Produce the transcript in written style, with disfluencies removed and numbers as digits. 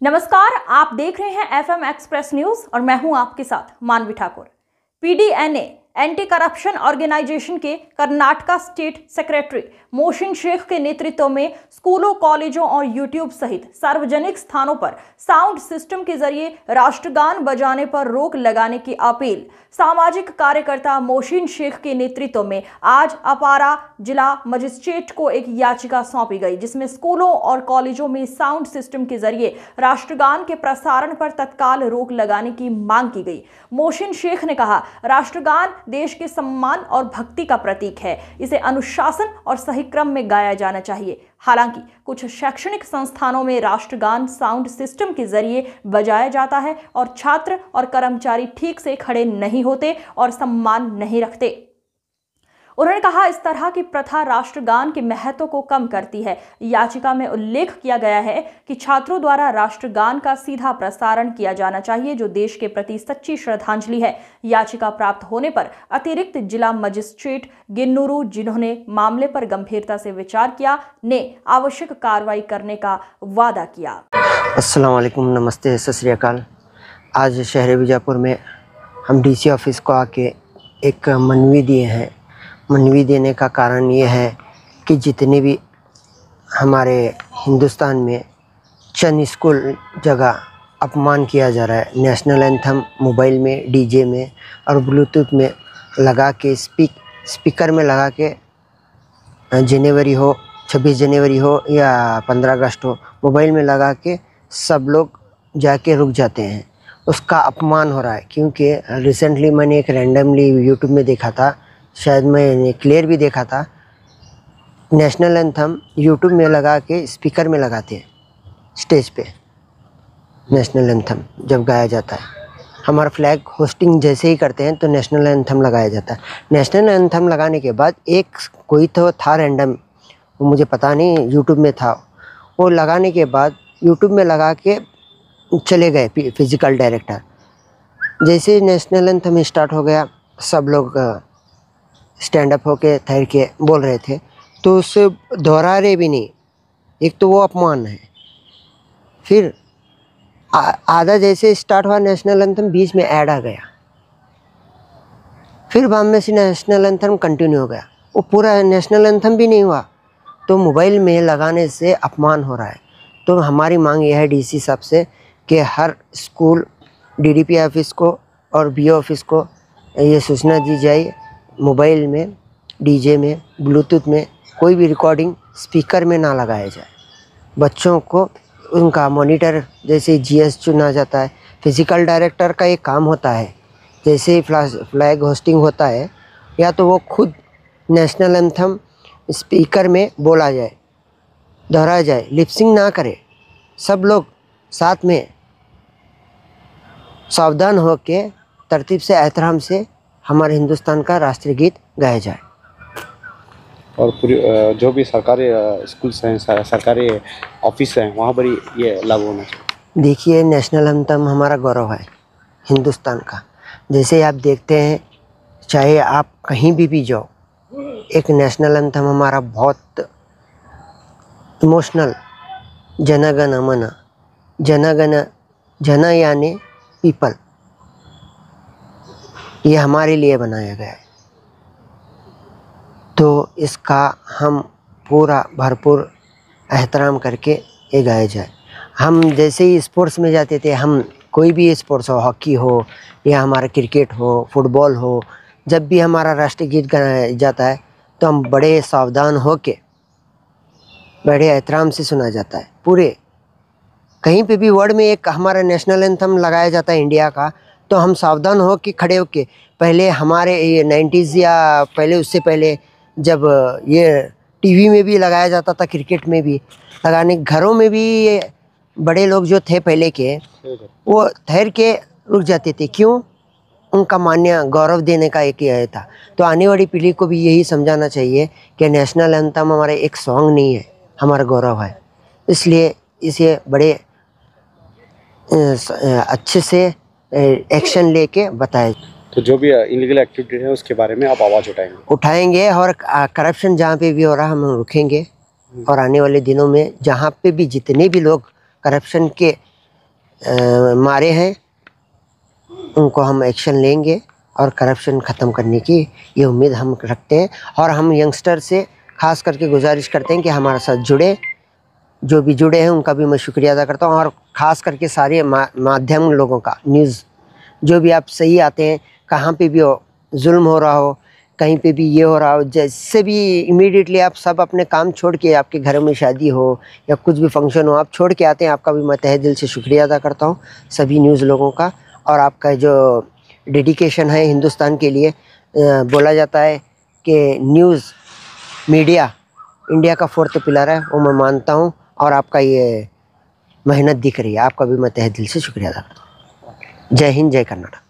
नमस्कार, आप देख रहे हैं एफएम एक्सप्रेस न्यूज और मैं हूं आपके साथ मानवी Thakur. PDNA anti corruption organisation के कर्नाटका स्टेट सेक्रेटरी मोहसिन शेख के नेतृत्व में स्कूलों, कॉलेजों और यूट्यूब सहित सार्वजनिक स्थानों पर साउंड सिस्टम के जरिए राष्ट्रगान बजाने पर रोक लगाने की अपील सामाजिक कार्यकर्ता मोहसिन शेख के नेतृत्व में आज अपारा जिला मजिस्ट्रेट को एक याचिका सौंपी गई, जिसमें स्कूलों और कॉलेजों में साउंड सिस्टम के जरिए राष्ट्रगान के प्रसारण पर तत्काल रोक लगाने की मांग की गई। मोहसिन शेख ने कहा, राष्ट्रगान देश के सम्मान और भक्ति का प्रतीक है। इसे अनुशासन और सही क्रम में गाया जाना चाहिए। हालांकि कुछ शैक्षणिक संस्थानों में राष्ट्रगान साउंड सिस्टम के जरिए बजाया जाता है और छात्र और कर्मचारी ठीक से खड़े नहीं होते और सम्मान नहीं रखते। उन्होंने कहा, इस तरह की प्रथा राष्ट्रगान के महत्व को कम करती है। याचिका में उल्लेख किया गया है कि छात्रों द्वारा राष्ट्रगान का सीधा प्रसारण किया जाना चाहिए, जो देश के प्रति सच्ची श्रद्धांजलि है। याचिका प्राप्त होने पर अतिरिक्त जिला मजिस्ट्रेट गिन्नूरू, जिन्होंने मामले पर गंभीरता से विचार किया, ने आवश्यक कार्रवाई करने का वादा किया। अस्सलाम वालेकुम, नमस्ते, सत श्री अकाल। आज शहर बीजापुर में हम डीसी ऑफिस को आके एक मनवी दिए हैं। मनवी देने का कारण ये है कि जितने भी हमारे हिंदुस्तान में चंद स्कूल जगह अपमान किया जा रहा है, नेशनल एंथम मोबाइल में, डीजे में और ब्लूटूथ में लगा के स्पीकर में लगा के जनवरी हो, 26 जनवरी हो या 15 अगस्त हो, मोबाइल में लगा के सब लोग जाके रुक जाते हैं। उसका अपमान हो रहा है। क्योंकि रिसेंटली मैंने एक रैंडमली यूट्यूब में देखा था, शायद मैंने क्लियर भी देखा था, नेशनल एंथम यूट्यूब में लगा के स्पीकर में लगाते हैं स्टेज पे। नेशनल एंथम जब गाया जाता है, हमारा फ्लैग होस्टिंग जैसे ही करते हैं तो नेशनल एंथम लगाया जाता है। नेशनल एंथम लगाने के बाद एक कोई तो था रैंडम, वो मुझे पता नहीं, यूट्यूब में था। वो लगाने के बाद यूट्यूब में लगा के चले गए फिजिकल डायरेक्टर। जैसे नेशनल एंथम स्टार्ट हो गया, सब लोग स्टैंड अप होके ठहर के बोल रहे थे, तो उससे दोहरा रहे भी नहीं। एक तो वो अपमान है। फिर आधा जैसे स्टार्ट हुआ नेशनल एंथम, बीच में ऐड आ गया, फिर बाद में से नेशनल एंथम कंटिन्यू हो गया। वो पूरा नेशनल एंथम भी नहीं हुआ। तो मोबाइल में लगाने से अपमान हो रहा है। तो हमारी मांग यह है डीसी साहब से कि हर स्कूल, डीडीपी ऑफिस को और बीओ ऑफिस को ये सूचना दी जाए, मोबाइल में, डीजे में, ब्लूटूथ में कोई भी रिकॉर्डिंग स्पीकर में ना लगाया जाए। बच्चों को उनका मॉनिटर, जैसे जीएस चुना जाता है, फिजिकल डायरेक्टर का एक काम होता है। जैसे ही फ्लैग होस्टिंग होता है, या तो वो खुद नेशनल एंथम स्पीकर में बोला जाए, दोहराया जाए, लिपसिंग ना करे। सब लोग साथ में सावधान हो के तरतीब से, एहतराम से हमारे हिंदुस्तान का राष्ट्रीय गीत गाया जाए। और पूरी जो भी सरकारी स्कूल्स हैं, सरकारी ऑफिस हैं, वहाँ पर ये लागू होना चाहिए। देखिए, नेशनल एंथम हमारा गौरव है हिंदुस्तान का। जैसे आप देखते हैं, चाहे आप कहीं भी जाओ, एक नेशनल एंथम हमारा बहुत इमोशनल, जनगण मन, जनगण, जन यानी पीपल, ये हमारे लिए बनाया गया है। तो इसका हम पूरा भरपूर एहतराम करके ये गाया जाए। हम जैसे ही स्पोर्ट्स में जाते थे, हम कोई भी स्पोर्ट्स हो, हॉकी हो या हमारा क्रिकेट हो, फुटबॉल हो, जब भी हमारा राष्ट्रीय गीत गाया जाता है तो हम बड़े सावधान हो के, बड़े एहतराम से सुना जाता है। पूरे कहीं पे भी वर्ल्ड में एक हमारा नेशनल एंथम लगाया जाता है इंडिया का, तो हम सावधान हो के, खड़े हो के, पहले हमारे ये 90s या पहले, उससे पहले जब ये टीवी में भी लगाया जाता था, क्रिकेट में भी लगाने, घरों में भी बड़े लोग जो थे पहले के, वो ठहर के रुक जाते थे। क्यों? उनका मान्य गौरव देने का एक यह था। तो आने वाली पीढ़ी को भी यही समझाना चाहिए कि नेशनल एंथम हमारा एक सॉन्ग नहीं है, हमारा गौरव है। इसलिए इसे बड़े अच्छे से एक्शन लेके बताए। तो जो भी इलीगल एक्टिविटी है उसके बारे में आप आवाज़ उठाएंगे और करप्शन जहाँ पे भी हो रहा है हम रुकेंगे। और आने वाले दिनों में जहाँ पे भी जितने भी लोग करप्शन के मारे हैं उनको हम एक्शन लेंगे और करप्शन ख़त्म करने की ये उम्मीद हम रखते हैं। और हम यंगस्टर से ख़ास करके गुजारिश करते हैं कि हमारे साथ जुड़े, जो भी जुड़े हैं उनका भी मैं शुक्रिया अदा करता हूँ। और ख़ास करके सारे माध्यम लोगों का, न्यूज़ जो भी आप सही आते हैं, कहाँ पे भी हो जुल्म हो रहा हो, कहीं पे भी ये हो रहा हो, जैसे भी इमीडिएटली आप सब अपने काम छोड़ के, आपके घर में शादी हो या कुछ भी फंक्शन हो, आप छोड़ के आते हैं। आपका भी मैं तहे दिल से शुक्रिया अदा करता हूँ सभी न्यूज़ लोगों का। और आपका जो डेडिकेशन है हिंदुस्तान के लिए, बोला जाता है कि न्यूज़ मीडिया इंडिया का 4th पिलर है, वो मैं मानता हूँ। और आपका ये मेहनत दिख रही है, आपका भी मैं तहे दिल से शुक्रिया अदा करता हूँ। जय हिंद, जय कर्नाटक।